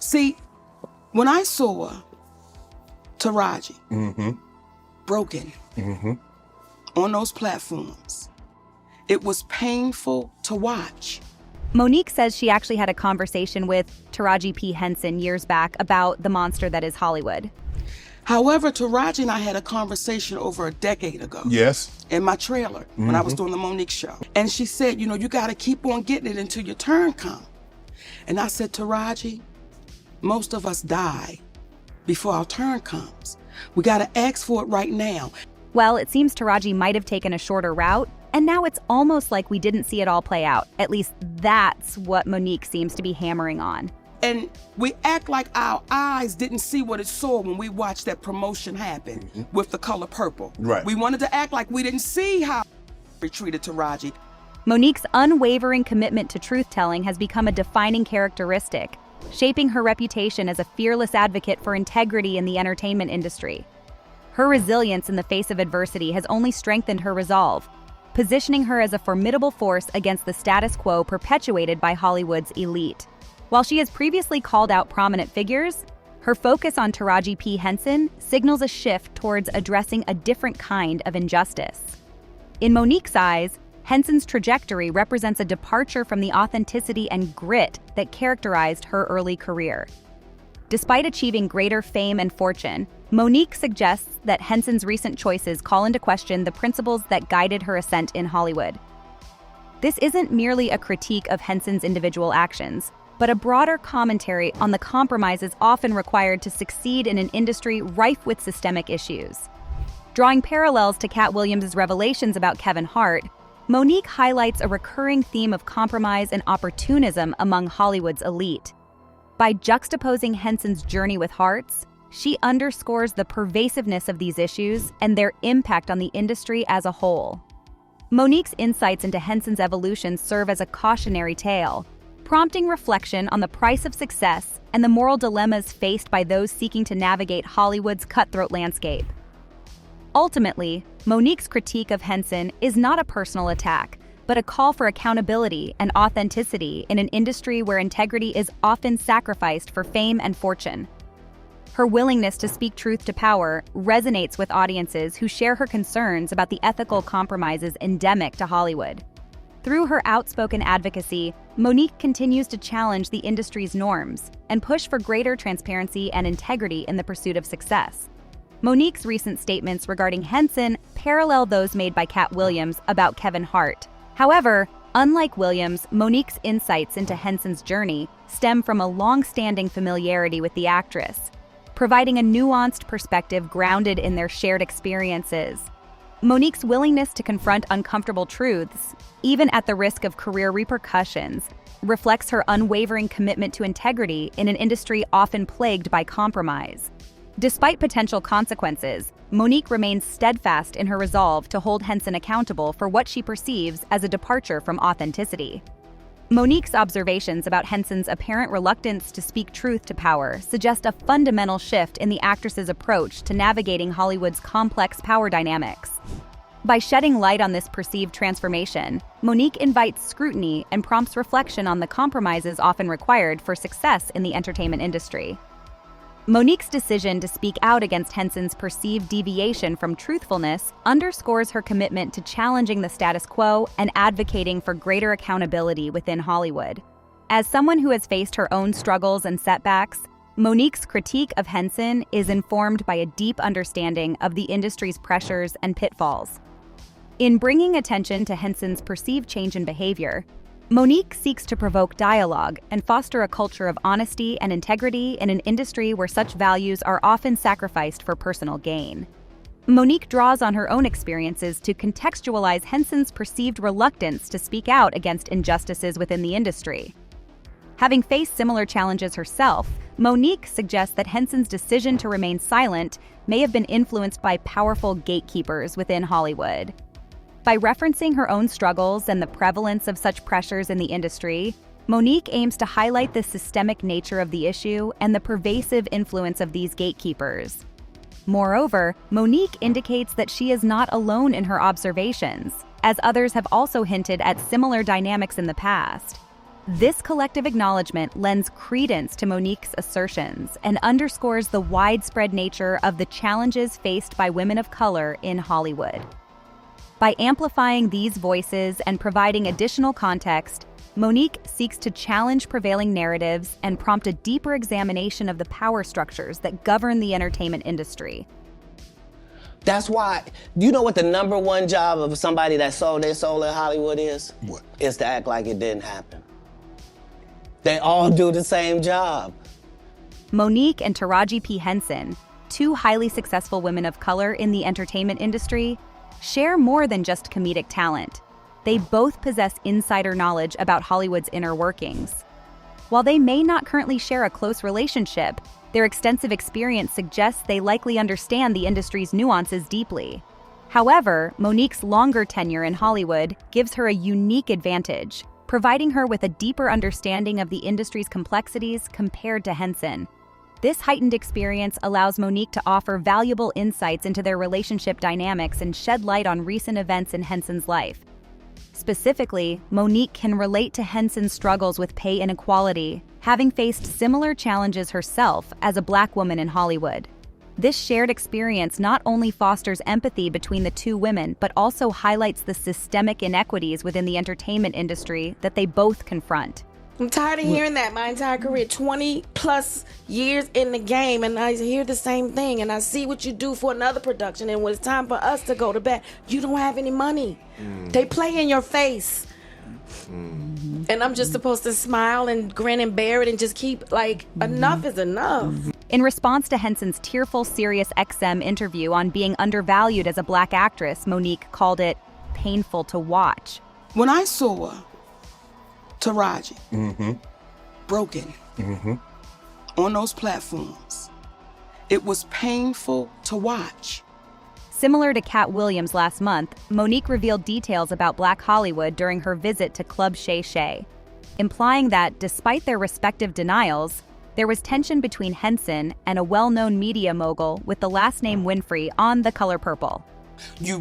See, when I saw Taraji broken on those platforms, it was painful to watch. Monique says she actually had a conversation with Taraji P Henson years back about the monster that is Hollywood. However, Taraji and I had a conversation over a decade ago. Yes. In my trailer when I was doing the Monique show. And she said, you know, you got to keep on getting it until your turn comes. And I said, Taraji, most of us die before our turn comes. We got to ask for it right now. Well, it seems Taraji might have taken a shorter route, and now it's almost like we didn't see it all play out. At least that's what Monique seems to be hammering on. And we act like our eyes didn't see what it saw when we watched that promotion happen with the color purple. Right. We wanted to act like we didn't see how we treated Taraji. Monique's unwavering commitment to truth-telling has become a defining characteristic, shaping her reputation as a fearless advocate for integrity in the entertainment industry. Her resilience in the face of adversity has only strengthened her resolve, positioning her as a formidable force against the status quo perpetuated by Hollywood's elite. While she has previously called out prominent figures, her focus on Taraji P Henson signals a shift towards addressing a different kind of injustice. In Monique's eyes, Henson's trajectory represents a departure from the authenticity and grit that characterized her early career. Despite achieving greater fame and fortune, Monique suggests that Henson's recent choices call into question the principles that guided her ascent in Hollywood. This isn't merely a critique of Henson's individual actions, but a broader commentary on the compromises often required to succeed in an industry rife with systemic issues. Drawing parallels to Cat Williams' revelations about Kevin Hart, Monique highlights a recurring theme of compromise and opportunism among Hollywood's elite. By juxtaposing Henson's journey with Hart's, she underscores the pervasiveness of these issues and their impact on the industry as a whole. Monique's insights into Henson's evolution serve as a cautionary tale, prompting reflection on the price of success and the moral dilemmas faced by those seeking to navigate Hollywood's cutthroat landscape. Ultimately, Monique's critique of Henson is not a personal attack, but a call for accountability and authenticity in an industry where integrity is often sacrificed for fame and fortune. Her willingness to speak truth to power resonates with audiences who share her concerns about the ethical compromises endemic to Hollywood. Through her outspoken advocacy, Monique continues to challenge the industry's norms and push for greater transparency and integrity in the pursuit of success. Monique's recent statements regarding Henson parallel those made by Cat Williams about Kevin Hart. However, unlike Williams, Monique's insights into Henson's journey stem from a long-standing familiarity with the actress, providing a nuanced perspective grounded in their shared experiences. Monique's willingness to confront uncomfortable truths, even at the risk of career repercussions, reflects her unwavering commitment to integrity in an industry often plagued by compromise. Despite potential consequences, Monique remains steadfast in her resolve to hold Henson accountable for what she perceives as a departure from authenticity. Monique's observations about Henson's apparent reluctance to speak truth to power suggest a fundamental shift in the actress's approach to navigating Hollywood's complex power dynamics. By shedding light on this perceived transformation, Monique invites scrutiny and prompts reflection on the compromises often required for success in the entertainment industry. Monique's decision to speak out against Henson's perceived deviation from truthfulness underscores her commitment to challenging the status quo and advocating for greater accountability within Hollywood. As someone who has faced her own struggles and setbacks, Monique's critique of Henson is informed by a deep understanding of the industry's pressures and pitfalls. In bringing attention to Henson's perceived change in behavior, Monique seeks to provoke dialogue and foster a culture of honesty and integrity in an industry where such values are often sacrificed for personal gain. Monique draws on her own experiences to contextualize Henson's perceived reluctance to speak out against injustices within the industry. Having faced similar challenges herself, Monique suggests that Henson's decision to remain silent may have been influenced by powerful gatekeepers within Hollywood. By referencing her own struggles and the prevalence of such pressures in the industry, Monique aims to highlight the systemic nature of the issue and the pervasive influence of these gatekeepers. Moreover, Monique indicates that she is not alone in her observations, as others have also hinted at similar dynamics in the past. This collective acknowledgement lends credence to Monique's assertions and underscores the widespread nature of the challenges faced by women of color in Hollywood. By amplifying these voices and providing additional context, Monique seeks to challenge prevailing narratives and prompt a deeper examination of the power structures that govern the entertainment industry. That's why, you know what the #1 job of somebody that sold their soul in Hollywood is? What? Is to act like it didn't happen. They all do the same job. Monique and Taraji P Henson, two highly successful women of color in the entertainment industry, share more than just comedic talent. They both possess insider knowledge about Hollywood's inner workings. While they may not currently share a close relationship, their extensive experience suggests they likely understand the industry's nuances deeply. However, Monique's longer tenure in Hollywood gives her a unique advantage, providing her with a deeper understanding of the industry's complexities compared to Henson. This heightened experience allows Monique to offer valuable insights into their relationship dynamics and shed light on recent events in Henson's life. Specifically, Monique can relate to Henson's struggles with pay inequality, having faced similar challenges herself as a Black woman in Hollywood. This shared experience not only fosters empathy between the two women, but also highlights the systemic inequities within the entertainment industry that they both confront. I'm tired of hearing that my entire career, 20 plus years in the game, and I hear the same thing, and I see what you do for another production, and when it's time for us to go to bed, you don't have any money. They play in your face. And I'm just supposed to smile and grin and bear it and just keep, like, enough is enough. In response to Henson's tearful Sirius XM interview on being undervalued as a Black actress, Monique called it painful to watch. When I saw Taraji broken on those platforms, it was painful to watch. Similar to Cat Williams last month, Monique revealed details about Black Hollywood during her visit to Club Shay Shay, implying that, despite their respective denials, there was tension between Henson and a well-known media mogul with the last name Winfrey on The Color Purple.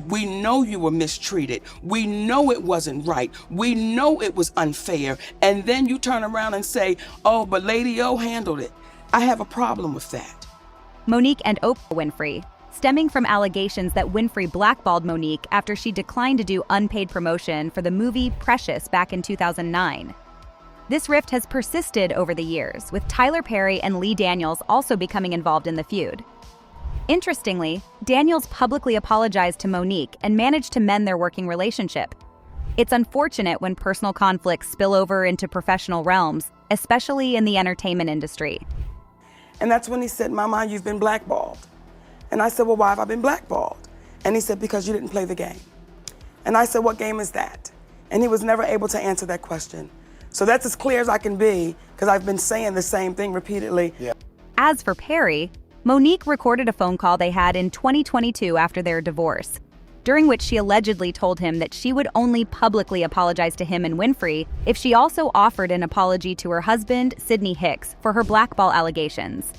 We know you were mistreated. We know it wasn't right. We know it was unfair. And then you turn around and say, oh, but Lady O handled it. I have a problem with that. Monique and Oprah Winfrey, stemming from allegations that Winfrey blackballed Monique after she declined to do unpaid promotion for the movie Precious back in 2009. This rift has persisted over the years, with Tyler Perry and Lee Daniels also becoming involved in the feud. Interestingly, Daniels publicly apologized to Monique and managed to mend their working relationship. It's unfortunate when personal conflicts spill over into professional realms, especially in the entertainment industry. And that's when he said, Mama, you've been blackballed. And I said, well, why have I been blackballed? And he said, because you didn't play the game. And I said, what game is that? And he was never able to answer that question. So that's as clear as I can be, because I've been saying the same thing repeatedly. Yeah. As for Perry, Monique recorded a phone call they had in 2022 after their divorce, during which she allegedly told him that she would only publicly apologize to him and Winfrey if she also offered an apology to her husband, Sidney Hicks, for her blackball allegations.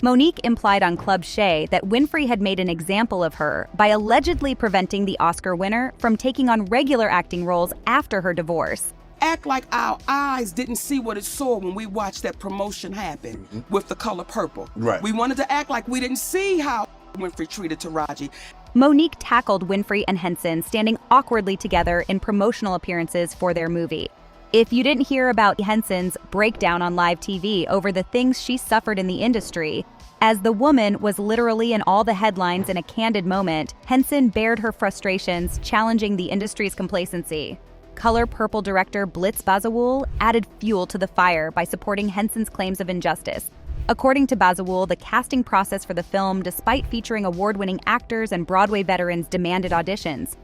Monique implied on Club Shay that Winfrey had made an example of her by allegedly preventing the Oscar winner from taking on regular acting roles after her divorce. Act like our eyes didn't see what it saw when we watched that promotion happen with The Color Purple. Right. We wanted to act like we didn't see how Winfrey treated Taraji. Monique tackled Winfrey and Henson standing awkwardly together in promotional appearances for their movie. If you didn't hear about Henson's breakdown on live TV over the things she suffered in the industry, as the woman was literally in all the headlines in a candid moment, Henson bared her frustrations, challenging the industry's complacency. Color Purple director Blitz Bazawul added fuel to the fire by supporting Henson's claims of injustice. According to Bazawul, the casting process for the film, despite featuring award-winning actors and Broadway veterans, demanded auditions.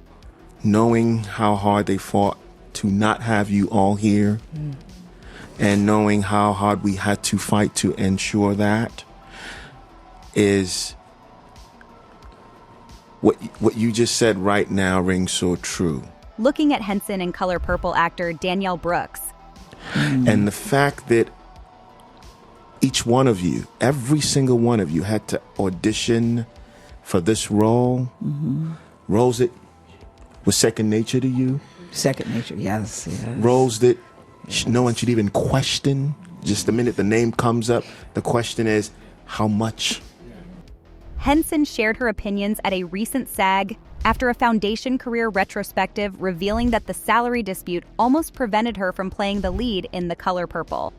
Knowing how hard they fought to not have you all here, and knowing how hard we had to fight to ensure that, is what you just said right now rings so true. Looking at Henson and Color Purple actor Danielle Brooks. And the fact that each one of you, every single one of you, had to audition for this role, roles that was second nature to you. Second nature, yes. Roles that no one should even question. Just the minute the name comes up, the question is, how much? Henson shared her opinions at a recent SAG after a foundation career retrospective revealing that the salary dispute almost prevented her from playing the lead in The Color Purple.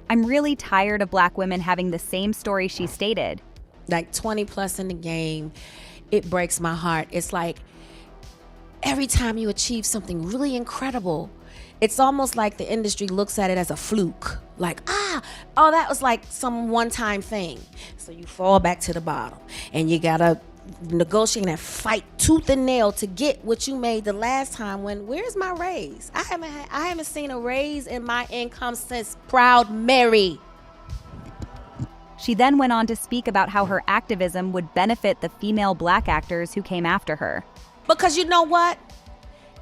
"I'm really tired of Black women having the same story," she stated. Like 20 plus in the game, it breaks my heart. It's like every time you achieve something really incredible, it's almost like the industry looks at it as a fluke. Like, that was like some one-time thing. So you fall back to the bottom and you gotta negotiate and fight tooth and nail to get what you made the last time. Where's my raise? I haven't seen a raise in my income since Proud Mary. She then went on to speak about how her activism would benefit the female Black actors who came after her. Because you know what?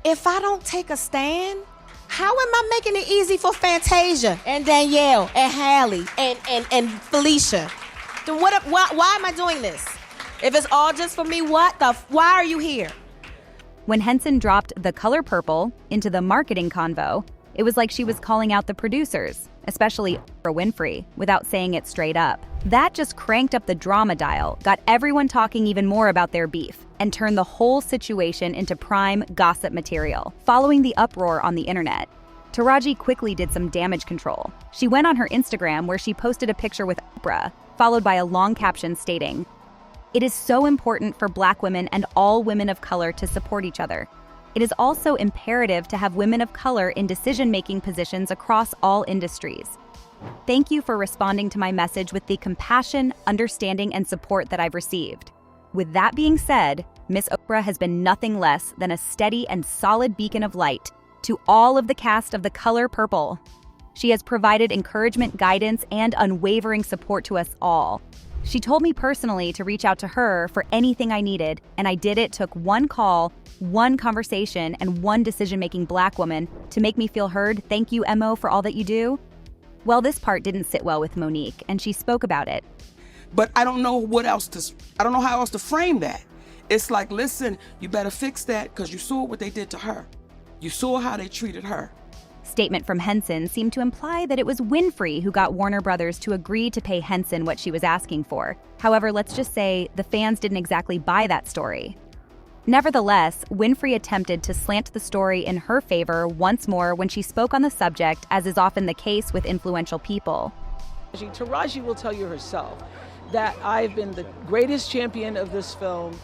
If I don't take a stand, how am I making it easy for Fantasia and Danielle and Hallie and Felicia? Then why am I doing this? If it's all just for me, why are you here? When Henson dropped The Color Purple into the marketing convo, it was like she was calling out the producers, especially Oprah Winfrey, without saying it straight up. That just cranked up the drama dial, got everyone talking even more about their beef, and turned the whole situation into prime gossip material. Following the uproar on the internet, Taraji quickly did some damage control. She went on her Instagram where she posted a picture with Oprah, followed by a long caption stating, "It is so important for Black women and all women of color to support each other. It is also imperative to have women of color in decision-making positions across all industries. Thank you for responding to my message with the compassion, understanding, and support that I've received." With that being said, Miss Oprah has been nothing less than a steady and solid beacon of light to all of the cast of The Color Purple. She has provided encouragement, guidance, and unwavering support to us all. She told me personally to reach out to her for anything I needed, and I did. It took one call, one conversation, and one decision-making Black woman to make me feel heard. Thank you, Mo, for all that you do. Well, this part didn't sit well with Monique, and she spoke about it. But I don't know I don't know how else to frame that. It's like, listen, you better fix that because you saw what they did to her. You saw how they treated her. Statement from Henson seemed to imply that it was Winfrey who got Warner Brothers to agree to pay Henson what she was asking for. However, let's just say the fans didn't exactly buy that story. Nevertheless, Winfrey attempted to slant the story in her favor once more when she spoke on the subject, as is often the case with influential people. Taraji will tell you herself that I've been the greatest champion of this film,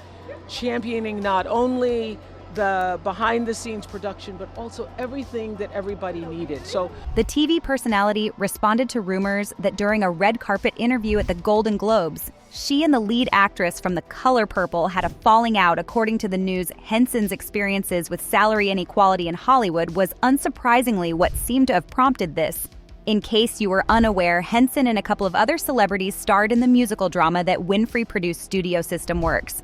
championing not only the behind-the-scenes production, but also everything that everybody needed. So the TV personality responded to rumors that during a red carpet interview at the Golden Globes, she and the lead actress from The Color Purple had a falling out. According to the news, Henson's experiences with salary inequality in Hollywood was unsurprisingly what seemed to have prompted this. In case you were unaware, Henson and a couple of other celebrities starred in the musical drama that Winfrey produced Studio System Works.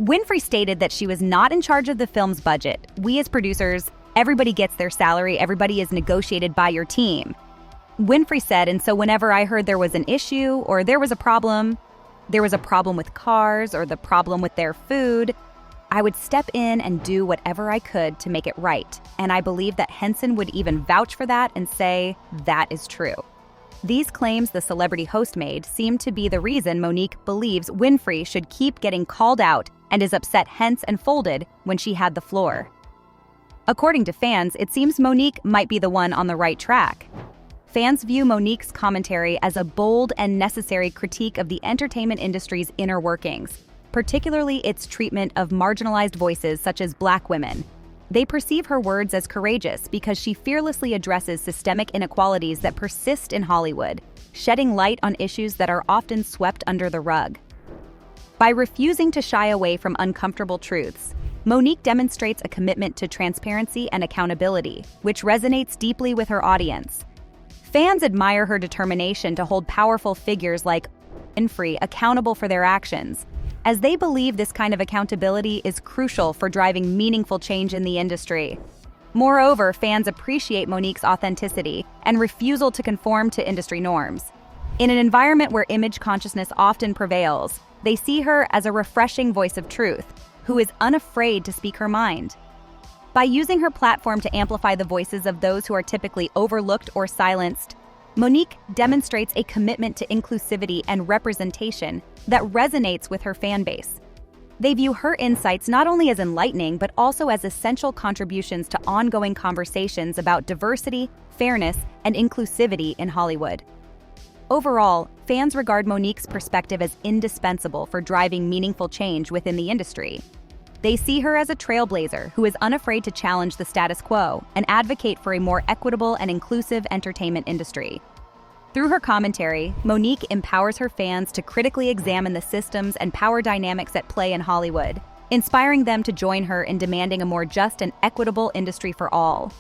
Winfrey stated that she was not in charge of the film's budget. "We as producers, everybody gets their salary, everybody is negotiated by your team." Winfrey said, and so whenever I heard there was an issue or there was a problem with cars or the problem with their food, I would step in and do whatever I could to make it right. And I believe that Henson would even vouch for that and say that is true. These claims the celebrity host made seem to be the reason Monique believes Winfrey should keep getting called out and is upset hence and folded when she had the floor. According to fans, it seems Monique might be the one on the right track. Fans view Monique's commentary as a bold and necessary critique of the entertainment industry's inner workings, particularly its treatment of marginalized voices such as Black women. They perceive her words as courageous because she fearlessly addresses systemic inequalities that persist in Hollywood, shedding light on issues that are often swept under the rug. By refusing to shy away from uncomfortable truths, Monique demonstrates a commitment to transparency and accountability, which resonates deeply with her audience. Fans admire her determination to hold powerful figures like Winfrey accountable for their actions, as they believe this kind of accountability is crucial for driving meaningful change in the industry. Moreover, fans appreciate Monique's authenticity and refusal to conform to industry norms. In an environment where image consciousness often prevails, they see her as a refreshing voice of truth, who is unafraid to speak her mind. By using her platform to amplify the voices of those who are typically overlooked or silenced, Monique demonstrates a commitment to inclusivity and representation that resonates with her fan base. They view her insights not only as enlightening, but also as essential contributions to ongoing conversations about diversity, fairness, and inclusivity in Hollywood. Overall, fans regard Monique's perspective as indispensable for driving meaningful change within the industry. They see her as a trailblazer who is unafraid to challenge the status quo and advocate for a more equitable and inclusive entertainment industry. Through her commentary, Monique empowers her fans to critically examine the systems and power dynamics at play in Hollywood, inspiring them to join her in demanding a more just and equitable industry for all.